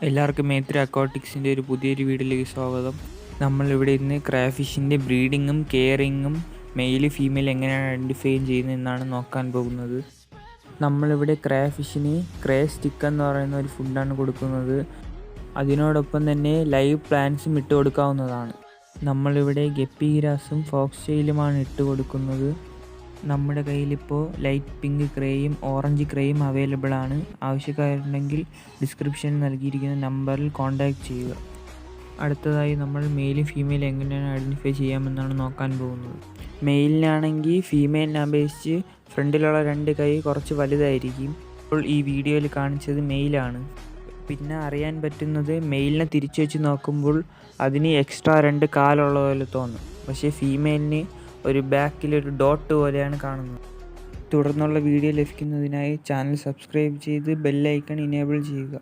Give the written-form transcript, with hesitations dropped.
എല്ലാവർക്കും മേത്രി അക്വാട്ടിക്സിൻ്റെ ഒരു പുതിയൊരു വീഡിയോയിലേക്ക് സ്വാഗതം. നമ്മളിവിടെ ഇന്ന് ക്രാഫിഷിൻ്റെ ബ്രീഡിങ്ങും കെയറിങ്ങും മെയിൽ ഫീമെയിൽ എങ്ങനെയാണ് ഐഡൻറ്റിഫൈ ചെയ്യുന്നതെന്നാണ് നോക്കാൻ പോകുന്നത്. നമ്മളിവിടെ ക്രാഫിഷിന് ക്രേ സ്റ്റിക്ക് എന്ന് പറയുന്ന ഒരു ഫുഡാണ് കൊടുക്കുന്നത്. അതിനോടൊപ്പം തന്നെ ലൈവ് പ്ലാന്റ്സും ഇട്ട് കൊടുക്കാവുന്നതാണ്. നമ്മളിവിടെ ഗപ്പി ഗ്രാസും ഫോക്സ് ടെയിലുമാണ് ഇട്ട് കൊടുക്കുന്നത്. നമ്മുടെ കയ്യിലിപ്പോൾ ലൈറ്റ് പിങ്ക് ക്രേയും ഓറഞ്ച് ക്രേയും അവൈലബിൾ ആണ്. ആവശ്യക്കാരുണ്ടെങ്കിൽ ഡിസ്ക്രിപ്ഷനിൽ നൽകിയിരിക്കുന്ന നമ്പറിൽ കോൺടാക്റ്റ് ചെയ്യുക. അടുത്തതായി നമ്മൾ മെയിലും ഫീമെയിലും എങ്ങനെയാണ് ഐഡൻറ്റിഫൈ ചെയ്യാമെന്നാണ് നോക്കാൻ പോകുന്നത്. മെയിലിനാണെങ്കിൽ ഫീമെയിലിനെ അപേക്ഷിച്ച് ഫ്രണ്ടിലുള്ള 2 കൈ കുറച്ച് വലുതായിരിക്കും. ഇപ്പോൾ ഈ വീഡിയോയിൽ കാണിച്ചത് മെയിലാണ്. പിന്നെ അറിയാൻ പറ്റുന്നത് മെയിലിനെ തിരിച്ചു വെച്ച് നോക്കുമ്പോൾ അതിന് എക്സ്ട്രാ 2 കാലുള്ള പോലെ തോന്നും. പക്ഷേ ഫീമെയിലിന് ഒരു ബാക്കിലൊരു ഡോട്ട് പോലെയാണ് കാണുന്നത്. തുടർന്നുള്ള വീഡിയോ ലഭിക്കുന്നതിനായി ചാനൽ സബ്സ്ക്രൈബ് ചെയ്ത് ബെൽ ഐക്കൺ ഇനേബിൾ ചെയ്യുക.